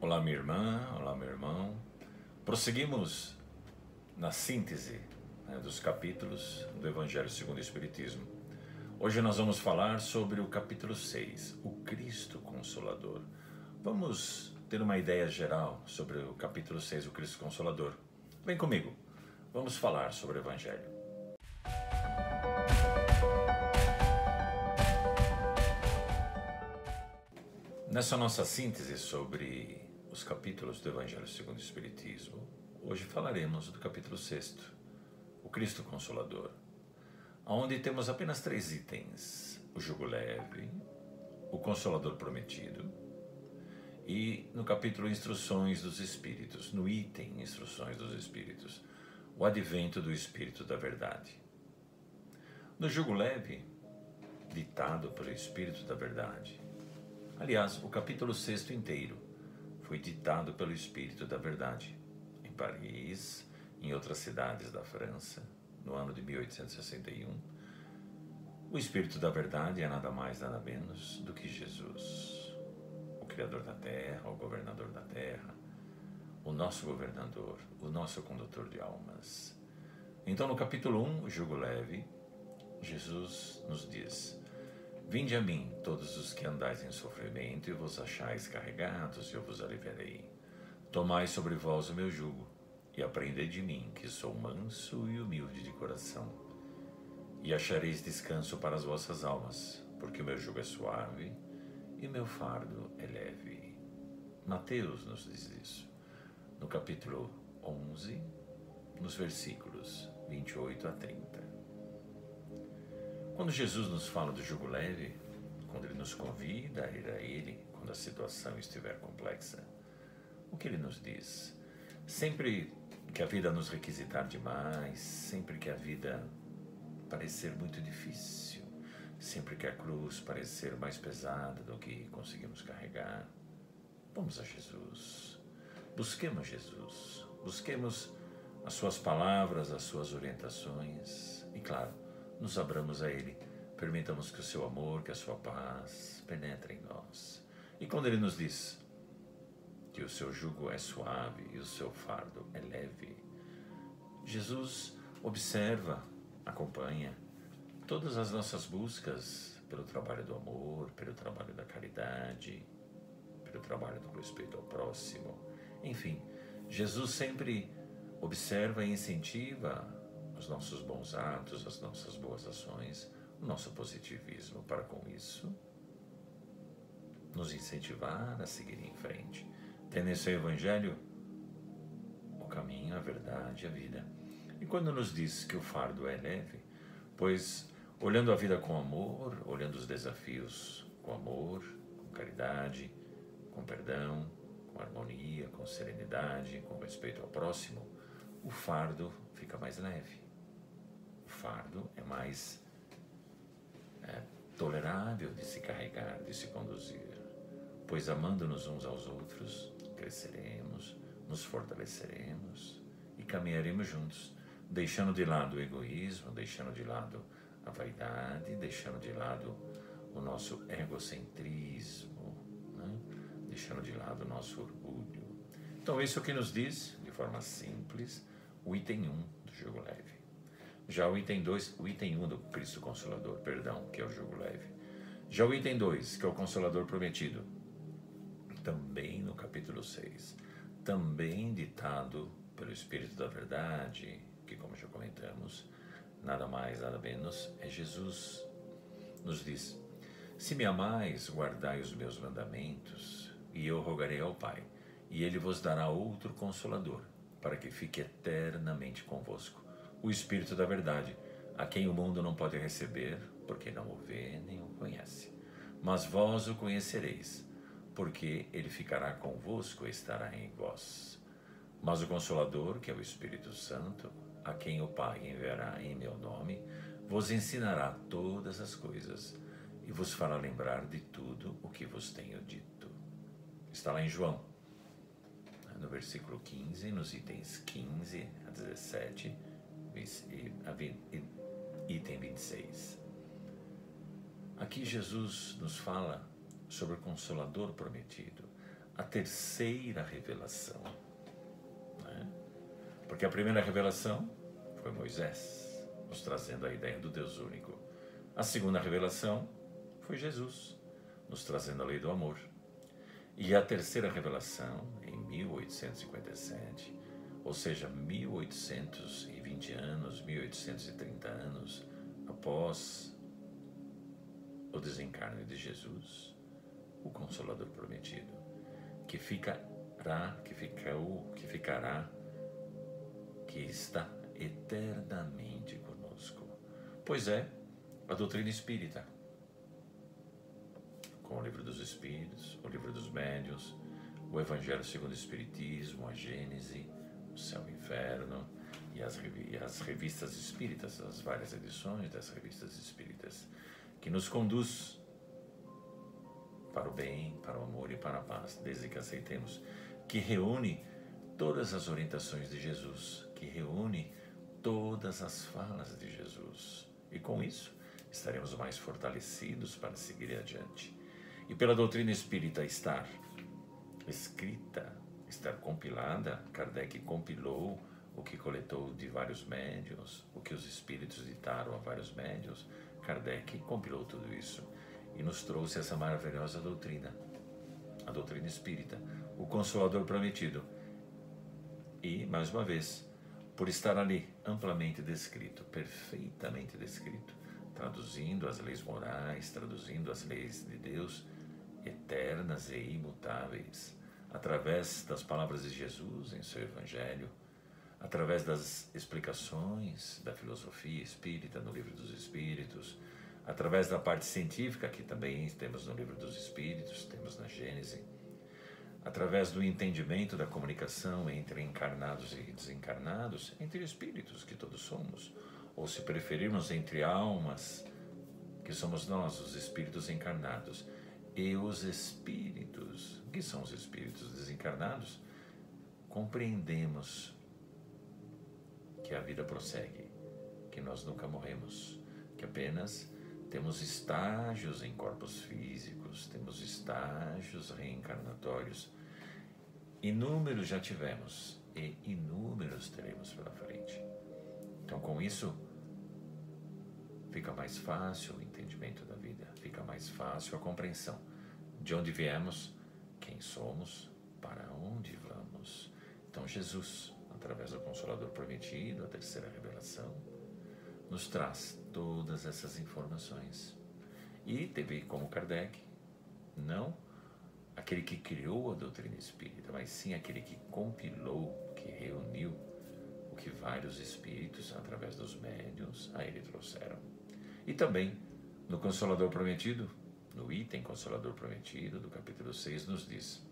Olá, minha irmã, olá, meu irmão. Prosseguimos na síntese, dos capítulos do Evangelho segundo o Espiritismo. Hoje nós vamos falar sobre o capítulo 6, o Cristo Consolador. Vamos ter uma ideia geral sobre o capítulo 6, o Cristo Consolador. Vem comigo, vamos falar sobre o Evangelho. Nessa nossa síntese sobre os capítulos do Evangelho segundo o Espiritismo, hoje falaremos do capítulo 6, o Cristo Consolador, onde temos apenas 3 itens: o jugo leve, o Consolador prometido e no capítulo Instruções dos Espíritos, no item Instruções dos Espíritos, o advento do Espírito da Verdade. No jugo leve, ditado pelo Espírito da Verdade, aliás, o capítulo 6 inteiro foi ditado pelo Espírito da Verdade, em Paris, em outras cidades da França, no ano de 1861. O Espírito da Verdade é nada mais, nada menos do que Jesus, o Criador da Terra, o Governador da Terra, o nosso governador, o nosso condutor de almas. Então, no capítulo 1, o jugo leve, Jesus nos diz: Vinde a mim, todos os que andais em sofrimento, e vos achais carregados, e eu vos aliviarei. Tomai sobre vós o meu jugo, e aprendei de mim, que sou manso e humilde de coração. E achareis descanso para as vossas almas, porque o meu jugo é suave, e meu fardo é leve. Mateus nos diz isso, no capítulo 11, nos versículos 28 a 30. Quando Jesus nos fala do jugo leve, quando Ele nos convida a ir a Ele, quando a situação estiver complexa, o que Ele nos diz? Sempre que a vida nos requisitar demais, sempre que a vida parecer muito difícil, sempre que a cruz parecer mais pesada do que conseguimos carregar, vamos a Jesus, busquemos Jesus, busquemos as suas palavras, as suas orientações e, claro, nos abramos a Ele, permitamos que o seu amor, que a sua paz penetre em nós. E quando Ele nos diz que o seu jugo é suave e o seu fardo é leve, Jesus observa, acompanha todas as nossas buscas pelo trabalho do amor, pelo trabalho da caridade, pelo trabalho do respeito ao próximo. Enfim, Jesus sempre observa e incentiva os nossos bons atos, as nossas boas ações, o nosso positivismo, para com isso nos incentivar a seguir em frente, tendo em seu Evangelho o caminho, a verdade e a vida. E quando nos diz que o fardo é leve, pois olhando a vida com amor, olhando os desafios com amor, com caridade, com perdão, com harmonia, com serenidade, com respeito ao próximo, o fardo fica mais leve. O fardo é mais tolerável de se carregar, de se conduzir, pois amando-nos uns aos outros, cresceremos, nos fortaleceremos e caminharemos juntos, deixando de lado o egoísmo, deixando de lado a vaidade, deixando de lado o nosso egocentrismo, né? Deixando de lado o nosso orgulho. Então, isso é o que nos diz, de forma simples, o item 1 do jugo leve. Já o item 2, o item 1 do Cristo Consolador, perdão, que é o jugo leve. Já o item 2, que é o Consolador prometido, também no capítulo 6, também ditado pelo Espírito da Verdade, que, como já comentamos, nada mais, nada menos, é Jesus. Nos diz: Se me amais, guardai os meus mandamentos, e eu rogarei ao Pai, e Ele vos dará outro Consolador, para que fique eternamente convosco, o Espírito da Verdade, a quem o mundo não pode receber, porque não o vê nem o conhece. Mas vós o conhecereis, porque Ele ficará convosco e estará em vós. Mas o Consolador, que é o Espírito Santo, a quem o Pai enviará em meu nome, vos ensinará todas as coisas e vos fará lembrar de tudo o que vos tenho dito. Está lá em João, no versículo 15, nos itens 15 a 17 e item 26. Aqui Jesus nos fala sobre o Consolador prometido, a terceira revelação, né? Porque a primeira revelação foi Moisés, nos trazendo a ideia do Deus único. A segunda revelação foi Jesus, nos trazendo a lei do amor. E a terceira revelação, em 1857, ou seja, 1820 anos, 1830 anos após o desencarne de Jesus, o Consolador prometido, que ficará, que está eternamente conosco. Pois é, a doutrina espírita, com o Livro dos Espíritos, o Livro dos Médiuns, o Evangelho segundo o Espiritismo, a Gênese, o Céu e o Inferno, e as revistas espíritas, as várias edições das revistas espíritas, que nos conduz para o bem, para o amor e para a paz, desde que aceitemos, que reúne todas as orientações de Jesus, que reúne todas as falas de Jesus. E com isso, estaremos mais fortalecidos para seguir adiante. E pela doutrina espírita estar escrita, estar compilada, Kardec compilou o que coletou de vários médiuns, o que os espíritos ditaram a vários médiuns, Kardec compilou tudo isso e nos trouxe essa maravilhosa doutrina, a doutrina espírita, o Consolador prometido. E, mais uma vez, por estar ali amplamente descrito, perfeitamente descrito, traduzindo as leis morais, traduzindo as leis de Deus, eternas e imutáveis, através das palavras de Jesus em seu Evangelho, através das explicações da filosofia espírita no Livro dos Espíritos, através da parte científica, que também temos no Livro dos Espíritos, temos na Gênese, através do entendimento da comunicação entre encarnados e desencarnados, entre espíritos, que todos somos, ou se preferirmos, entre almas, que somos nós, os espíritos encarnados, e os espíritos, que são os espíritos desencarnados, compreendemos que a vida prossegue, que nós nunca morremos, que apenas temos estágios em corpos físicos, temos estágios reencarnatórios. Inúmeros já tivemos e inúmeros teremos pela frente. Então, com isso, fica mais fácil o entendimento da vida, fica mais fácil a compreensão de onde viemos, quem somos, para onde vamos. Então, Jesus, através do Consolador prometido, a terceira revelação, nos traz todas essas informações. E teve como Kardec, não aquele que criou a doutrina espírita, mas sim aquele que compilou, que reuniu o que vários espíritos, através dos médiuns, a ele trouxeram. E também, no Consolador Prometido, no item Consolador Prometido, do capítulo 6, nos diz: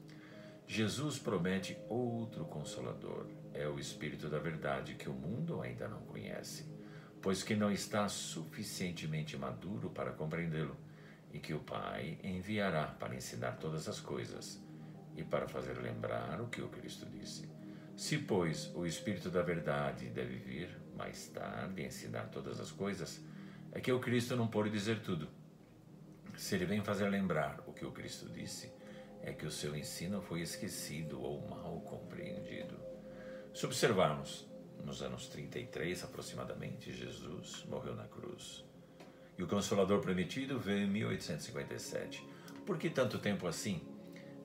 Jesus promete outro Consolador, é o Espírito da Verdade que o mundo ainda não conhece, pois que não está suficientemente maduro para compreendê-lo, e que o Pai enviará para ensinar todas as coisas e para fazer lembrar o que o Cristo disse. Se, pois, o Espírito da Verdade deve vir mais tarde ensinar todas as coisas, é que o Cristo não pôde dizer tudo. Se ele vem fazer lembrar o que o Cristo disse, é que o seu ensino foi esquecido ou mal compreendido. Se observarmos, nos anos 33 aproximadamente, Jesus morreu na cruz. E o Consolador Prometido veio em 1857. Por que tanto tempo assim?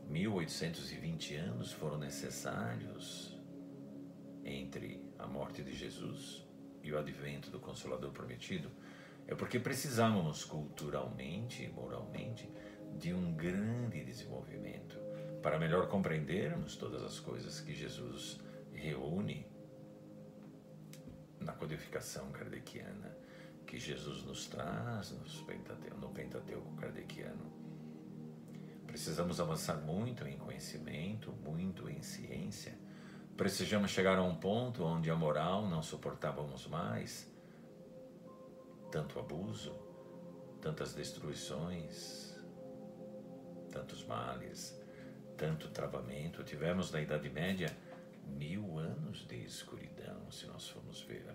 1820 anos foram necessários entre a morte de Jesus e o advento do Consolador Prometido. É porque precisávamos culturalmente e moralmente de um grande desenvolvimento para melhor compreendermos todas as coisas que Jesus reúne na codificação kardeciana, que Jesus nos traz no Pentateuco kardeciano. Precisamos avançar muito em conhecimento, muito em ciência. Precisamos chegar a um ponto onde a moral não suportávamos mais, tanto abuso, tantas destruições, tantos males, tanto travamento. Tivemos na Idade Média 1000 anos de escuridão, se nós formos ver.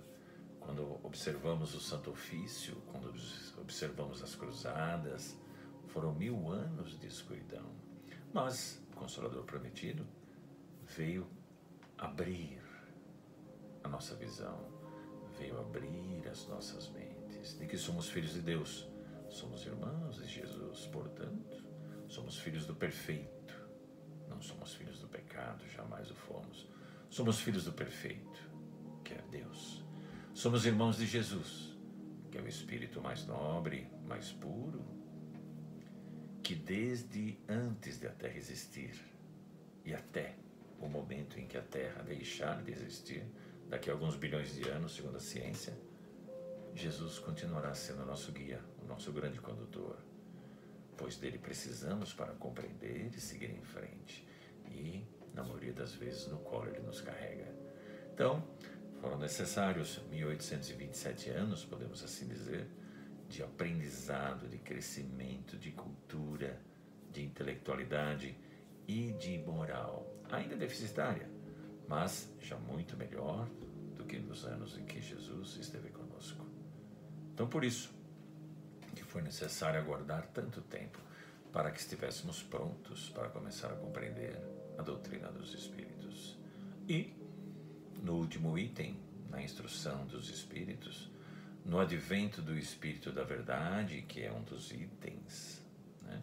Quando observamos o Santo Ofício, quando observamos as cruzadas, foram 1000 anos de escuridão. Mas, Consolador prometido, veio abrir a nossa visão, veio abrir as nossas mentes, de que somos filhos de Deus, somos irmãos de Jesus, portanto, somos filhos do perfeito, não somos filhos do pecado, jamais o fomos, somos filhos do perfeito, que é Deus, somos irmãos de Jesus, que é o Espírito mais nobre, mais puro, que desde antes de a Terra existir e até o momento em que a Terra deixar de existir, daqui a alguns bilhões de anos, segundo a ciência, Jesus continuará sendo o nosso guia, o nosso grande condutor, pois dele precisamos para compreender e seguir em frente, e, na maioria das vezes, no colo ele nos carrega. Então, foram necessários 1827 anos, podemos assim dizer, de aprendizado, de crescimento, de cultura, de intelectualidade e de moral, ainda deficitária, mas já muito melhor do que nos anos em que Jesus esteve conosco. Então, por isso que foi necessário aguardar tanto tempo para que estivéssemos prontos para começar a compreender a doutrina dos Espíritos. E, no último item, na instrução dos Espíritos, no advento do Espírito da Verdade, que é um dos itens, né,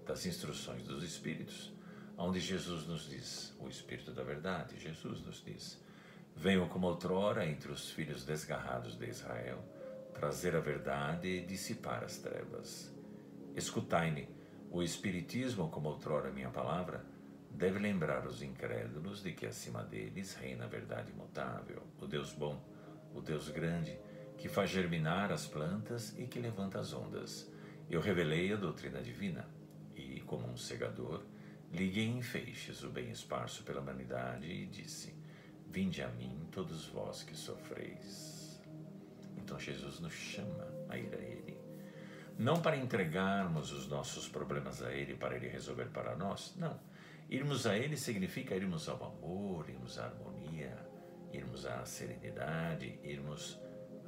das instruções dos Espíritos, onde Jesus nos diz, o Espírito da Verdade, Jesus nos diz: venho como outrora entre os filhos desgarrados de Israel, trazer a verdade e dissipar as trevas. Escutai-me, o Espiritismo, como outrora minha palavra, deve lembrar os incrédulos de que acima deles reina a verdade imutável, o Deus bom, o Deus grande, que faz germinar as plantas e que levanta as ondas. Eu revelei a doutrina divina e, como um segador, liguei em feixes o bem esparso pela humanidade e disse: vinde a mim todos vós que sofreis. Então Jesus nos chama a ir a Ele, não para entregarmos os nossos problemas a Ele, para Ele resolver para nós, não. Irmos a Ele significa irmos ao amor, irmos à harmonia, irmos à serenidade, irmos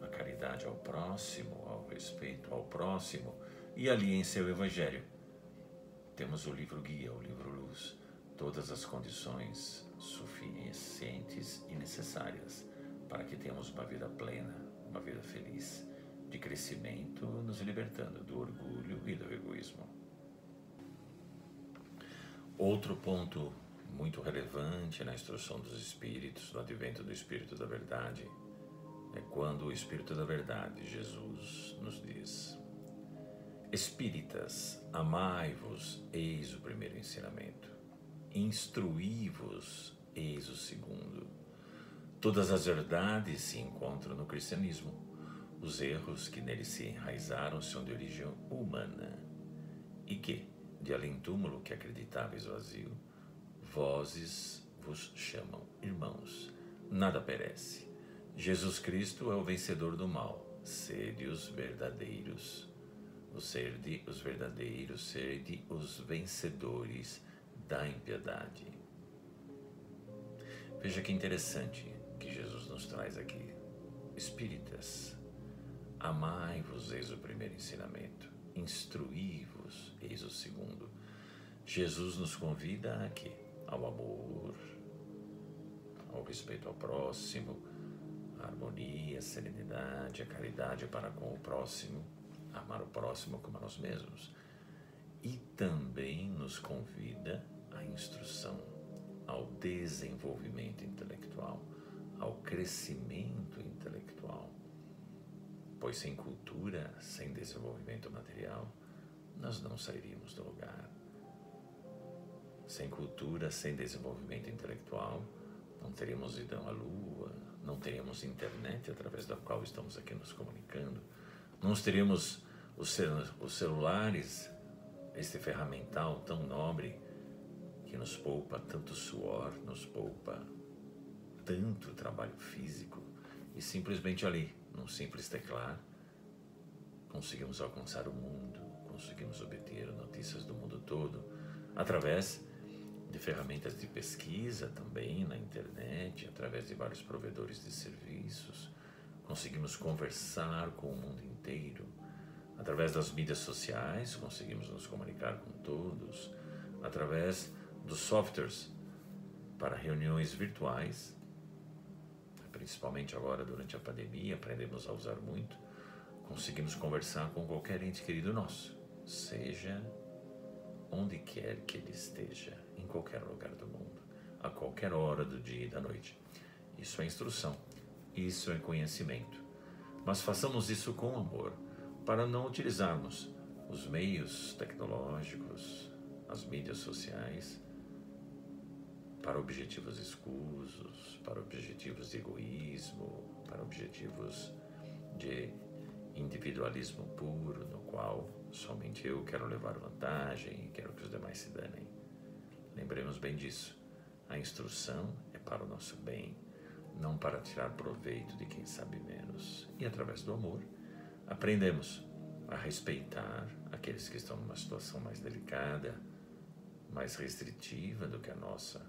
à caridade ao próximo, ao respeito ao próximo, e ali em seu Evangelho temos o livro guia, o livro luz, todas as condições suficientes e necessárias para que tenhamos uma vida plena, uma vida feliz, de crescimento, nos libertando do orgulho e do egoísmo. Outro ponto muito relevante na instrução dos Espíritos, no advento do Espírito da Verdade, é quando o Espírito da Verdade, Jesus, nos diz: Espíritas, amai-vos, eis o primeiro ensinamento. Instruí-vos, eis o segundo. Todas as verdades se encontram no cristianismo. Os erros que nele se enraizaram são de origem humana. E que, de além-túmulo que acreditáveis vazio, vozes vos chamam irmãos. Nada perece. Jesus Cristo é o vencedor do mal. Sede os verdadeiros. Sede os verdadeiros, sede os vencedores da impiedade. Veja que interessante que Jesus nos traz aqui. Espíritas, amai-vos, eis o primeiro ensinamento. Instruí-vos, eis o segundo. Jesus nos convida a quê? Ao amor, ao respeito ao próximo, à harmonia, à serenidade, à caridade para com o próximo, amar o próximo como a nós mesmos. E também nos convida à instrução, ao desenvolvimento intelectual, ao crescimento intelectual. Pois sem cultura, sem desenvolvimento material, nós não sairíamos do lugar. Sem cultura, sem desenvolvimento intelectual, não teríamos ido à Lua, não teríamos internet através da qual estamos aqui nos comunicando, não teríamos os celulares, este ferramental tão nobre que nos poupa tanto suor, nos poupa tanto trabalho físico, e simplesmente ali, num simples teclar, conseguimos alcançar o mundo, conseguimos obter notícias do mundo todo, através de ferramentas de pesquisa também na internet, através de vários provedores de serviços, conseguimos conversar com o mundo inteiro, Através das mídias sociais, conseguimos nos comunicar com todos. Através dos softwares para reuniões virtuais, principalmente agora durante a pandemia, aprendemos a usar muito. Conseguimos conversar com qualquer ente querido nosso, seja onde quer que ele esteja, em qualquer lugar do mundo, a qualquer hora do dia e da noite. Isso é instrução, isso é conhecimento. Mas façamos isso com amor, para não utilizarmos os meios tecnológicos, as mídias sociais, para objetivos escusos, para objetivos de egoísmo, para objetivos de individualismo puro, no qual somente eu quero levar vantagem e quero que os demais se danem. Lembremos bem disso. A instrução é para o nosso bem, não para tirar proveito de quem sabe menos. E através do amor, aprendemos a respeitar aqueles que estão numa situação mais delicada, mais restritiva do que a nossa.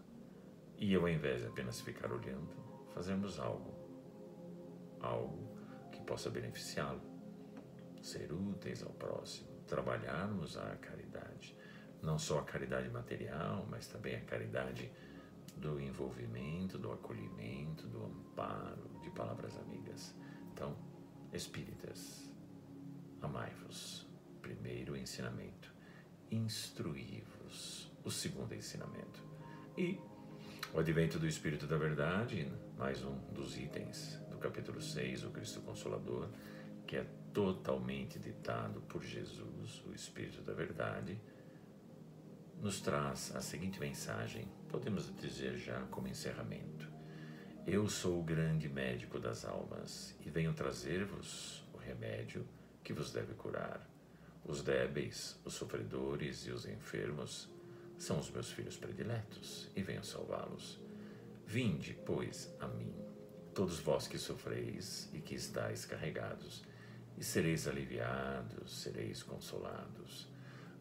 E ao invés de apenas ficar olhando, fazermos algo que possa beneficiá-lo, ser úteis ao próximo, trabalharmos a caridade, não só a caridade material, mas também a caridade do envolvimento, do acolhimento, do amparo, de palavras amigas. Então, espíritas, amai-vos. Primeiro ensinamento, instruí-vos. O segundo ensinamento. E o advento do Espírito da Verdade, mais um dos itens do capítulo 6, o Cristo Consolador, que é totalmente ditado por Jesus, o Espírito da Verdade, nos traz a seguinte mensagem, podemos dizer já como encerramento. Eu sou o grande médico das almas e venho trazer-vos o remédio que vos deve curar. Os débeis, os sofredores e os enfermos são os meus filhos prediletos e venho salvá-los. Vinde, pois, a mim, todos vós que sofreis e que estáis carregados, e sereis aliviados, sereis consolados.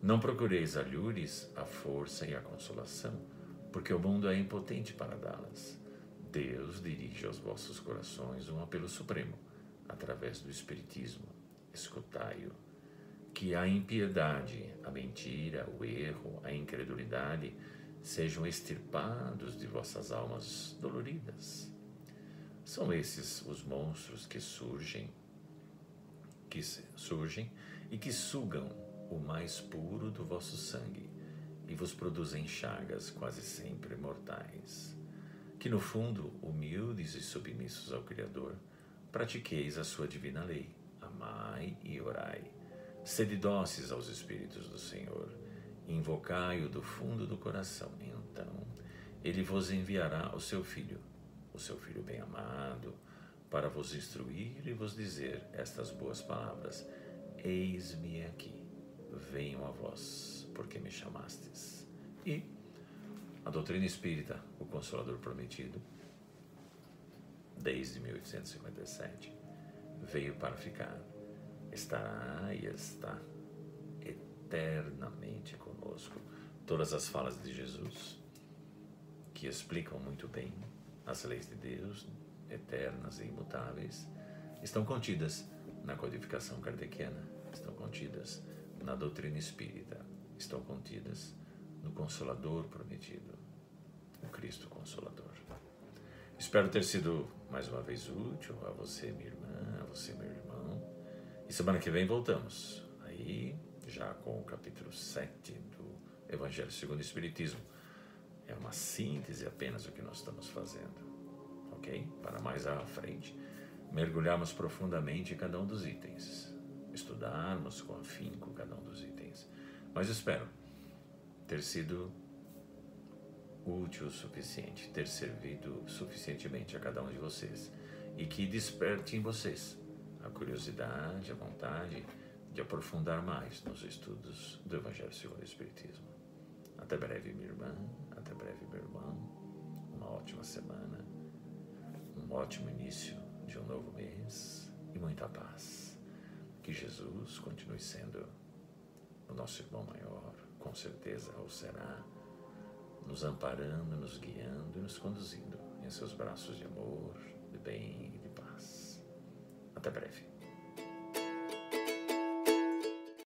Não procureis alhures a força e a consolação, porque o mundo é impotente para dá-las. Deus dirige aos vossos corações um apelo supremo, através do Espiritismo. Escutai-o. Que a impiedade, a mentira, o erro, a incredulidade sejam extirpados de vossas almas doloridas. São esses os monstros que surgem e que sugam o mais puro do vosso sangue e vos produzem chagas quase sempre mortais. Que no fundo, humildes e submissos ao Criador, pratiqueis a sua divina lei, amai e orai. Sede dóceis aos Espíritos do Senhor, invocai-o do fundo do coração, então ele vos enviará o seu Filho bem-amado, para vos instruir e vos dizer estas boas palavras: eis-me aqui, venho a vós, porque me chamastes. E a doutrina espírita, o Consolador Prometido, desde 1857, veio para ficar. Estará e está eternamente conosco. Todas as falas de Jesus, que explicam muito bem as leis de Deus, eternas e imutáveis, estão contidas na codificação kardeciana, estão contidas na doutrina espírita, estão contidas no Consolador Prometido, o Cristo Consolador. Espero ter sido mais uma vez útil a você, minha irmã, a você, meu irmão. E semana que vem voltamos, aí já com o capítulo 7 do Evangelho segundo o Espiritismo. É uma síntese apenas do que nós estamos fazendo, ok? Para mais à frente, mergulharmos profundamente em cada um dos itens, estudarmos com afinco cada um dos itens. Mas espero ter sido útil o suficiente, ter servido suficientemente a cada um de vocês e que desperte em vocês a curiosidade, a vontade de aprofundar mais nos estudos do Evangelho segundo o Espiritismo. Até breve, minha irmã, até breve, meu irmão. Uma ótima semana, um ótimo início de um novo mês e muita paz. Que Jesus continue sendo o nosso irmão maior, com certeza o será, nos amparando, nos guiando e nos conduzindo em seus braços de amor, de bem e de paz. Até breve.